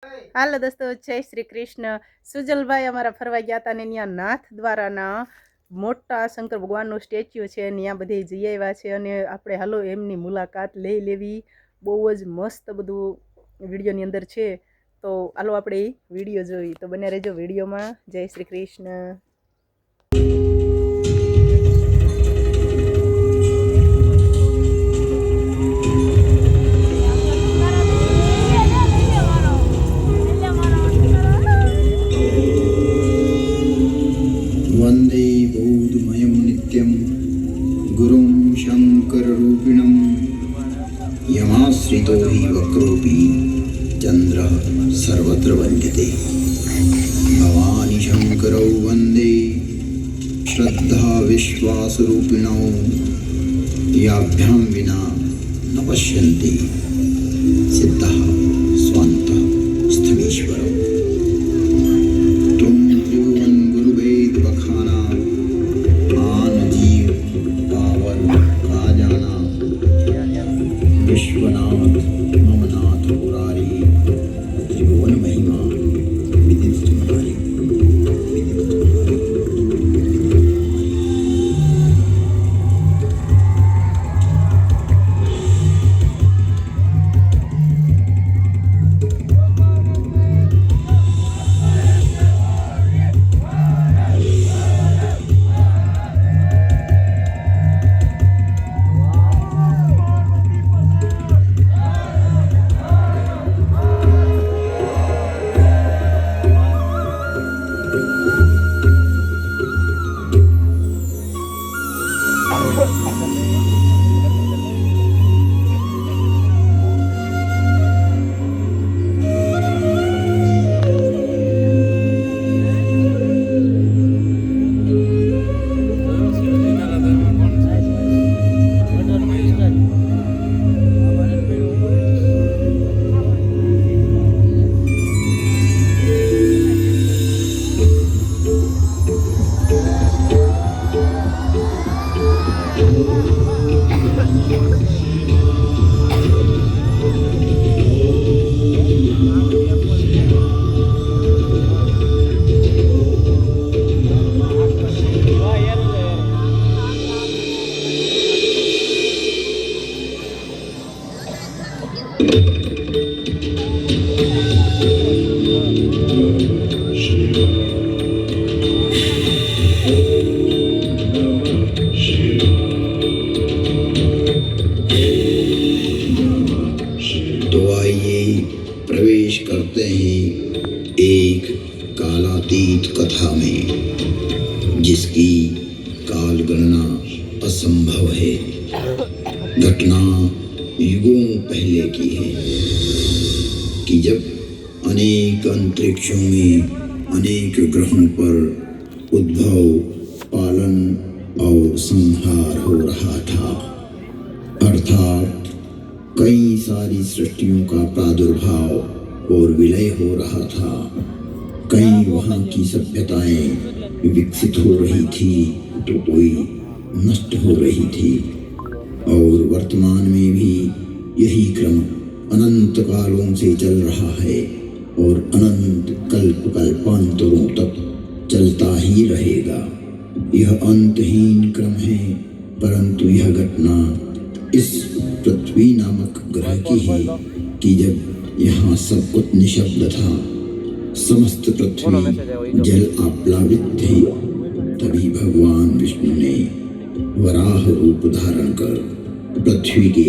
હાલો દોસ્તો, જય શ્રી કૃષ્ણ. સુજલભાઈ અમારા ફરવા ગયા હતા ને ત્યાં નાથ દ્વારાના મોટા શંકર ભગવાનનું સ્ટેચ્યુ છે, ત્યાં બધે જઈ આવ્યા છે અને આપણે હાલો એમની મુલાકાત લઈ લેવી. બહુ જ મસ્ત બધું વિડીયોની અંદર છે, તો હાલો આપણે વિડીયો જોઈ. તો બને રહેજો વિડીયોમાં. જય શ્રી કૃષ્ણ. वंदे बोधमयं नित्यं गुरुं शंकररूपिणं यमाश्रितो हि वक्रोऽपि चन्द्रः सर्वत्र वन्द्यते। भवानि शंकरौ वन्दे श्रद्धा विश्वासरूपिणौ याभ्यां विना न पश्यन्ति सिद्धः स्वान्तः स्थमीश्वरौ। तुम त्रिभुवन गुरुवेद बखाना आन जीव पावन का जाना। विश्वनाथ ममनाथ मुरारी त्रिभुवन महिमा विदित तुम्हारी। तो आइए प्रवेश करते हैं एक कालातीत कथा में, जिसकी काल गणना असंभव है। घटना युगों पहले की है कि जब अनेक अंतरिक्षों में अनेक ग्रहों पर उद्भव, पालन और संहार हो रहा था। अर्थात कई सारी सृष्टियों का प्रादुर्भाव और विलय हो रहा था। कई वहाँ की सभ्यताएं विकसित हो रही थी तो कोई नष्ट हो रही थी, और वर्तमान में भी यही क्रम अनंत कालों से चल रहा है और अनंत कल्प कल्पांतरों तक चलता ही रहेगा। यह अंतहीन क्रम है, परंतु यह घटना इस पृथ्वी नामक ग्रह की है कि जब यहाँ सब कुछ निशब्द था, समस्त पृथ्वी जल आप्लावित थी, तभी भगवान विष्णु ने वराह रूप धारण कर पृथ्वी के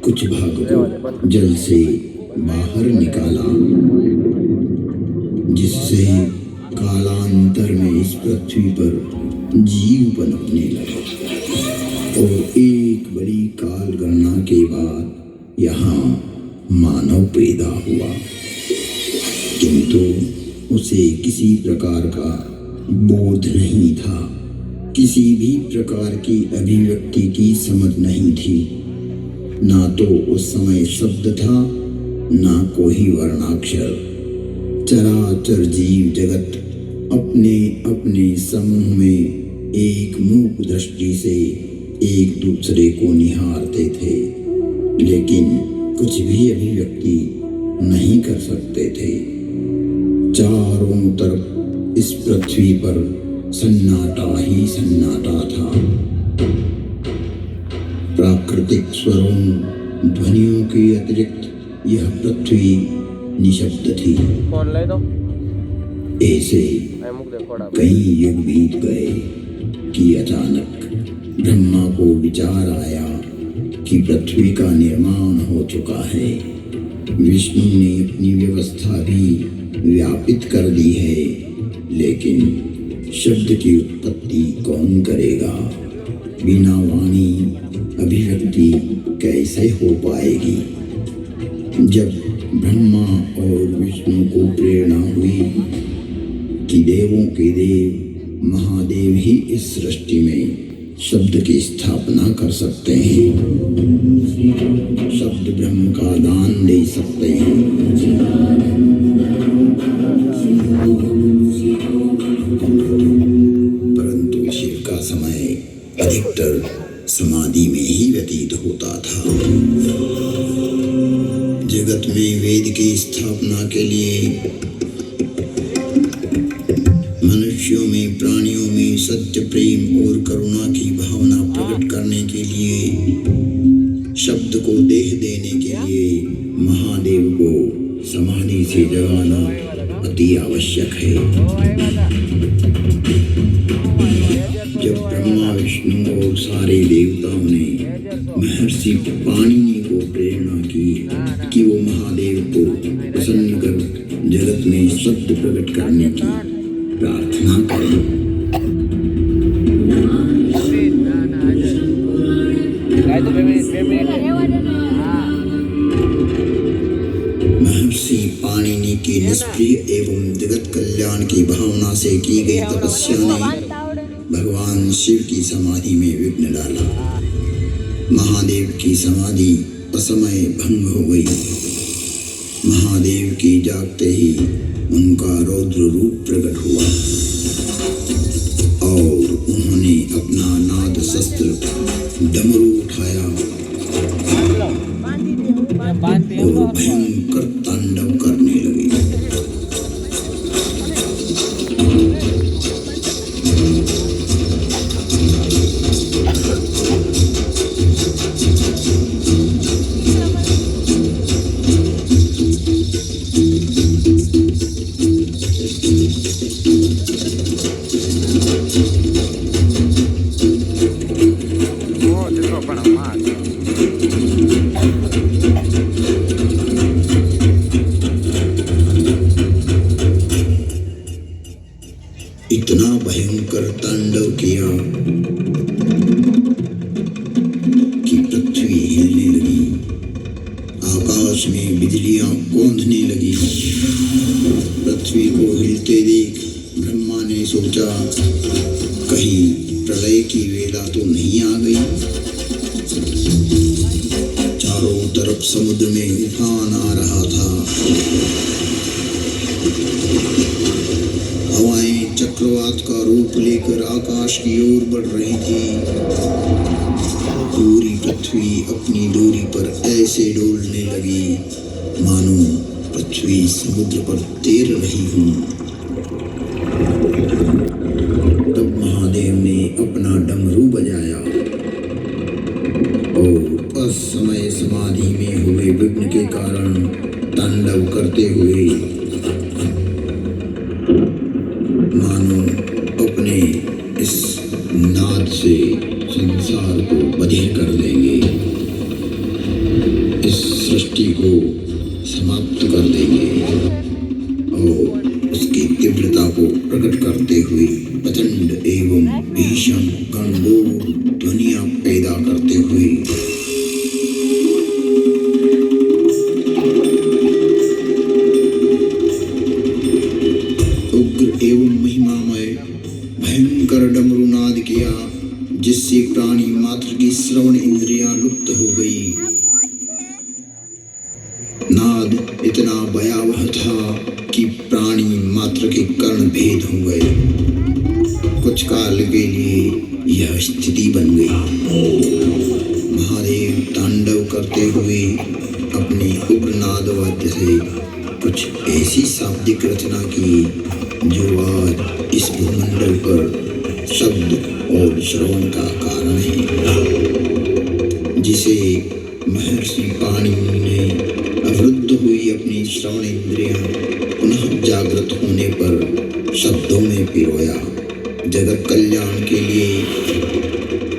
कुछ भाग को जल से बाहर निकाला, जिससे कालांतर में इस पृथ्वी पर जीव पनपने लगे। और एक बड़ी काल गणना के बाद यहाँ मानव पैदा हुआ, किंतु उसे किसी प्रकार का बोध नहीं था, किसी भी प्रकार की अभिव्यक्ति की समझ नहीं थी। ना तो उस समय शब्द था, ना कोई वर्णाक्षर। चराचर जीव जगत अपने अपने समूह में एक मूक दृष्टि से एक दूसरे को निहारते थे, लेकिन कुछ भी अभिव्यक्ति नहीं कर सकते थे। चारों तरफ इस पृथ्वी पर सन्नाटा ही सन्नाटा था। प्राकृतिक स्वरों ध्वनियों के अतिरिक्त यह पृथ्वी निशब्द थी। फोन ले दो, ऐसे मैं मुख देखो डा। कई युग बीत गए कि अचानक ब्रह्मा को विचार आया कि पृथ्वी का निर्माण हो चुका है। विष्णु ने अपनी व्यवस्था भी व्यापित कर दी है, लेकिन शब्द की उत्पत्ति कौन करेगा? बिना वाणी अभिव्यक्ति कैसे हो पाएगी? जब ब्रह्मा और विष्णु को प्रेरणा हुई कि देवों के देव महादेव ही इस सृष्टि में शब्द की स्थापना कर सकते हैं, शब्द ब्रह्म का दान दे सकते हैं। परंतु शिव का समय अधिकतर समाधि में ही व्यतीत होता था। जगत में वेद की स्थापना के लिए, मनुष्यों में, प्राणियों में सत्य, प्रेम और करुणा की भावना प्रकट करने के लिए, शब्द को देह देने के लिए महादेव को समाधि से जगाना अति आवश्यक है। जब ब्रह्मा, विष्णु और सारे देवताओं ने महर्षि पाणिनि को प्रेरणा की कि वो महादेव को प्रसन्न कर जगत में शब्द प्रकट करने की प्रार्थना करें, महर्षि पाणिनि की निष्प्रिय एवं जगत कल्याण की भावना से की गई तपस्या ने भगवान शिव की समाधि में विघ्न डाला। महादेव की समाधि असमय भंग हो गई। महादेव की जागते ही उनका रौद्र रूप प्रकट हुआ और उन्होंने अपना नाद शस्त्र डमरू उठाया और भयंकर तांडव करने लगे। इतना भयंकर तांडव किया कि पृथ्वी हिलने लगी, आकाश में बिजलियां कौंधने लगी। पृथ्वी को हिलते देख ब्रह्मा ने सोचा, कहीं प्रलय की वेला तो नहीं आ गई। चारों तरफ समुद्र में उफान आ रहा था। हवाएं चक्रवात का रूप लेकर आकाश की ओर बढ़ रही थी। पूरी पृथ्वी अपनी डोरी पर ऐसे डोलने लगी मानो पृथ्वी समुद्र पर तैर रही हो। तब महादेव ने अपना डमरू बजाया और उस समय समाधि में हुए विघ्न के कारण तांडव करते हुए मानो अपने इस नाद से संसार को बधिर कर देंगे, इस सृष्टि को समाप्त कर देंगे और उसकी तीव्रता को प्रकट करते हुए प्रचंड एवं भीषण गणगौर ध्वनियां पैदा करते हुए उग्र एवं महिमामय भयंकर डमरू नाद किया, जिससे प्राणी मात्र की श्रवण इंद्रियां लुप्त हो गई। नाद इतना भयावह था कि प्राणी मात्र के कर्ण भेद हो गए। कुछ काल के लिए यह स्थिति बन गई। महादेव तांडव करते हुए अपने उग्र नाद वाद्य से शाब्दिक रचना की, जो आज इस भूमंडल पर शब्द और श्रवण का कारण है, जिसे महर्षि पाणिनि ने अवरुद्ध हुई अपनी श्रवण इंद्रियां पुनः जागृत होने पर शब्दों में पिरोया। जगत कल्याण के लिए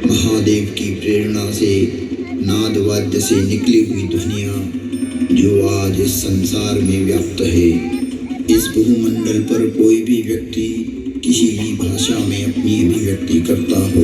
महादेव की प्रेरणा से नाद वाद्य से निकली हुई ध्वनियां, जो आज इस संसार में व्याप्त है। इस भूमंडल पर कोई भी व्यक्ति किसी भी भाषा में अपनी अभिव्यक्ति करता हो,